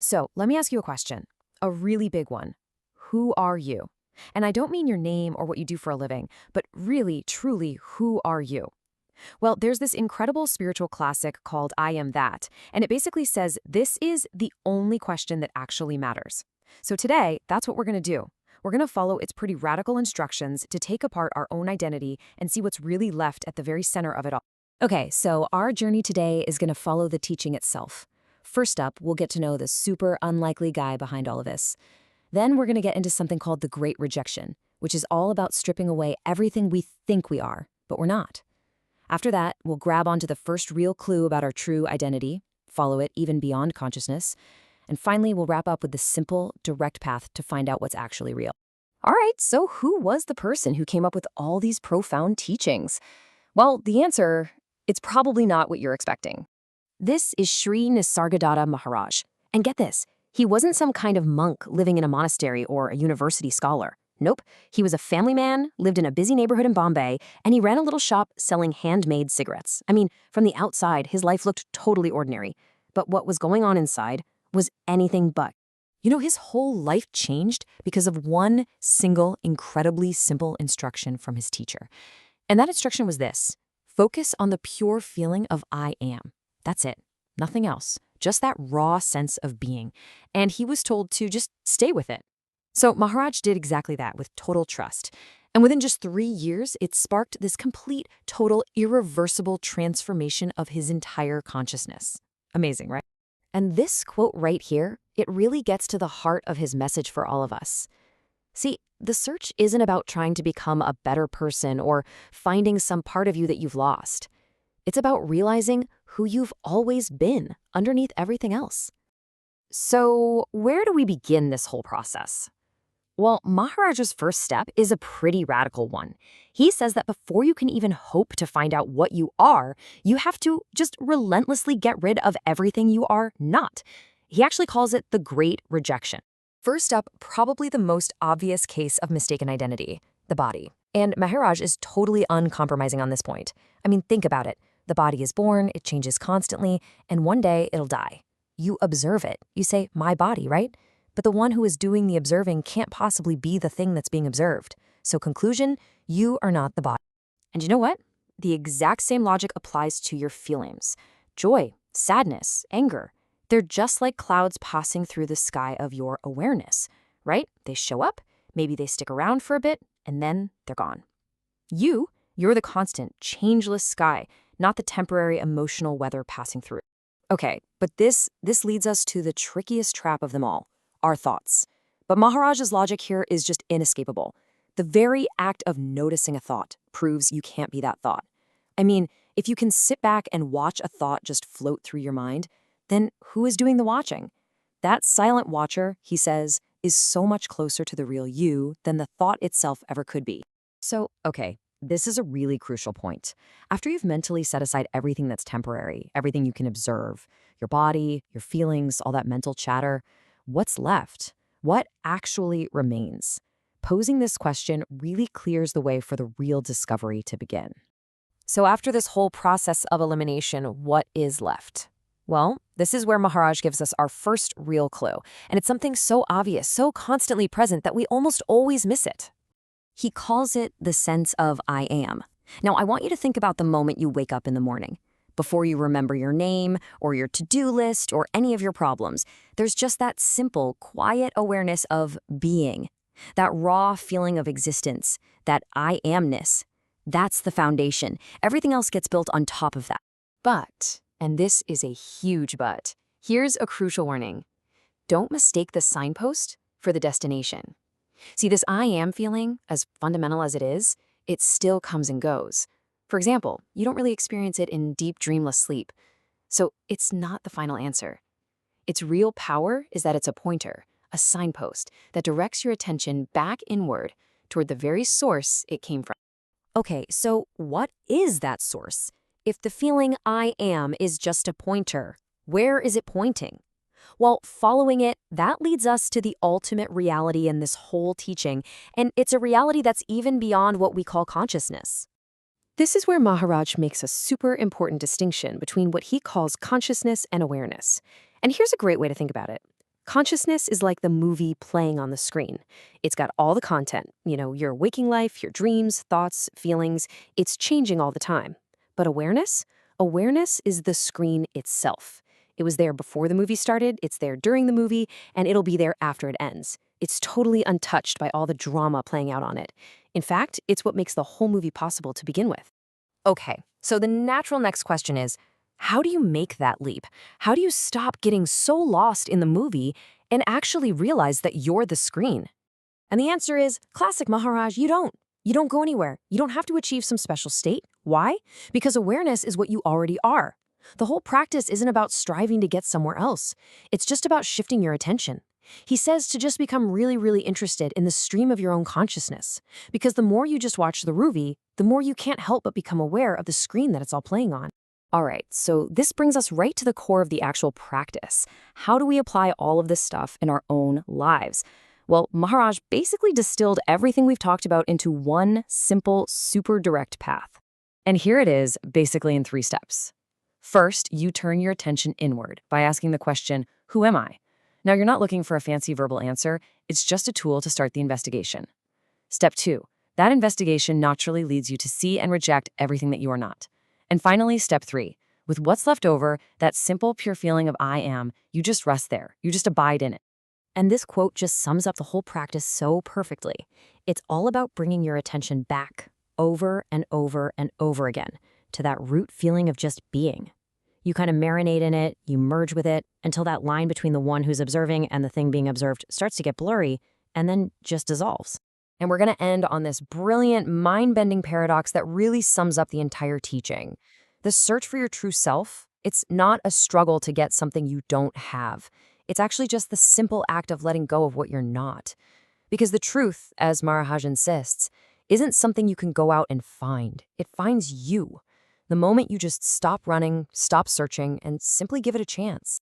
So let me ask you a question, a really big one. Who are you? And I don't mean your name or what you do for a living, but really, truly, who are you? Well, there's this incredible spiritual classic called I Am That, and it basically says this is the only question that actually matters. So today, that's what we're going to do. We're going to follow its pretty radical instructions to take apart our own identity and see what's really left at the very center of it all. Okay, so our journey today is going to follow the teaching itself. First up, we'll get to know the super unlikely guy behind all of this. Then we're going to get into something called the Great Rejection, which is all about stripping away everything we think we are, but we're not. After that, we'll grab onto the first real clue about our true identity, follow it even beyond consciousness, and finally we'll wrap up with the simple, direct path to find out what's actually real. All right, so who was the person who came up with all these profound teachings? Well, the answer, it's probably not what you're expecting. This is Sri Nisargadatta Maharaj. And get this, he wasn't some kind of monk living in a monastery or a university scholar. Nope, he was a family man, lived in a busy neighborhood in Bombay, and he ran a little shop selling handmade cigarettes. I mean, from the outside, his life looked totally ordinary. But what was going on inside was anything but. You know, his whole life changed because of one single, incredibly simple instruction from his teacher. And that instruction was this: focus on the pure feeling of I am. That's it. Nothing else. Just that raw sense of being. And he was told to just stay with it. So Maharaj did exactly that with total trust. And within just 3 years, it sparked this complete, total, irreversible transformation of his entire consciousness. Amazing, right? And this quote right here, it really gets to the heart of his message for all of us. See, the search isn't about trying to become a better person or finding some part of you that you've lost. It's about realizing who you've always been underneath everything else. So where do we begin this whole process? Well, Maharaj's first step is a pretty radical one. He says that before you can even hope to find out what you are, you have to just relentlessly get rid of everything you are not. He actually calls it the Great Rejection. First up, probably the most obvious case of mistaken identity, the body. And Maharaj is totally uncompromising on this point. I mean, think about it. The body is born, it changes constantly, and one day it'll die. You observe it. You say, my body, right? But the one who is doing the observing can't possibly be the thing that's being observed. So conclusion, you are not the body. And you know what? The exact same logic applies to your feelings. Joy, sadness, anger. They're just like clouds passing through the sky of your awareness, right? They show up, maybe they stick around for a bit, and then they're gone. You're the constant, changeless sky, not the temporary emotional weather passing through. Okay, but this leads us to the trickiest trap of them all. Our thoughts. But Maharaj's logic here is just inescapable. The very act of noticing a thought proves you can't be that thought. I mean, if you can sit back and watch a thought just float through your mind, then who is doing the watching? That silent watcher, he says, is so much closer to the real you than the thought itself ever could be. So, okay, this is a really crucial point. After you've mentally set aside everything that's temporary, everything you can observe, your body, your feelings, all that mental chatter, what's left? What actually remains? Posing this question really clears the way for the real discovery to begin. So after this whole process of elimination, what is left? Well, this is where Maharaj gives us our first real clue, and it's something so obvious, so constantly present that we almost always miss it. He calls it the sense of I am. Now, I want you to think about the moment you wake up in the morning. Before you remember your name or your to-do list or any of your problems, there's just that simple, quiet awareness of being, that raw feeling of existence, that I amness. That's the foundation. Everything else gets built on top of that. But, and this is a huge but, here's a crucial warning. Don't mistake the signpost for the destination. See, this I am feeling, as fundamental as it is, it still comes and goes. For example, you don't really experience it in deep, dreamless sleep. So it's not the final answer. Its real power is that it's a pointer, a signpost that directs your attention back inward toward the very source it came from. Okay, so what is that source? If the feeling I am is just a pointer, where is it pointing? Well, following it, that leads us to the ultimate reality in this whole teaching, and it's a reality that's even beyond what we call consciousness. This is where Maharaj makes a super important distinction between what he calls consciousness and awareness. And here's a great way to think about it. Consciousness is like the movie playing on the screen. It's got all the content, your waking life, your dreams, thoughts, feelings. It's changing all the time. But awareness? Awareness is the screen itself. It was there before the movie started, it's there during the movie, and it'll be there after it ends. It's totally untouched by all the drama playing out on it. In fact, it's what makes the whole movie possible to begin with. Okay, so the natural next question is, how do you make that leap? How do you stop getting so lost in the movie and actually realize that you're the screen? And the answer is, classic Maharaj, you don't. You don't go anywhere. You don't have to achieve some special state. Why? Because awareness is what you already are. The whole practice isn't about striving to get somewhere else. It's just about shifting your attention. He says to just become really, really interested in the stream of your own consciousness. Because the more you just watch the movie, the more you can't help but become aware of the screen that it's all playing on. All right, so this brings us right to the core of the actual practice. How do we apply all of this stuff in our own lives? Well, Maharaj basically distilled everything we've talked about into one simple, super direct path. And here it is, basically in 3 steps. First, you turn your attention inward by asking the question, who am I? Now, you're not looking for a fancy verbal answer. It's just a tool to start the investigation. Step 2, that investigation naturally leads you to see and reject everything that you are not. And finally, step 3, with what's left over, that simple, pure feeling of I am, you just rest there. You just abide in it. And this quote just sums up the whole practice so perfectly. It's all about bringing your attention back, over and over and over again, to that root feeling of just being. You kind of marinate in it, you merge with it, until that line between the one who's observing and the thing being observed starts to get blurry, and then just dissolves. And we're going to end on this brilliant, mind-bending paradox that really sums up the entire teaching. The search for your true self, it's not a struggle to get something you don't have. It's actually just the simple act of letting go of what you're not. Because the truth, as Maharaj insists, isn't something you can go out and find. It finds you. The moment you just stop running, stop searching, and simply give it a chance.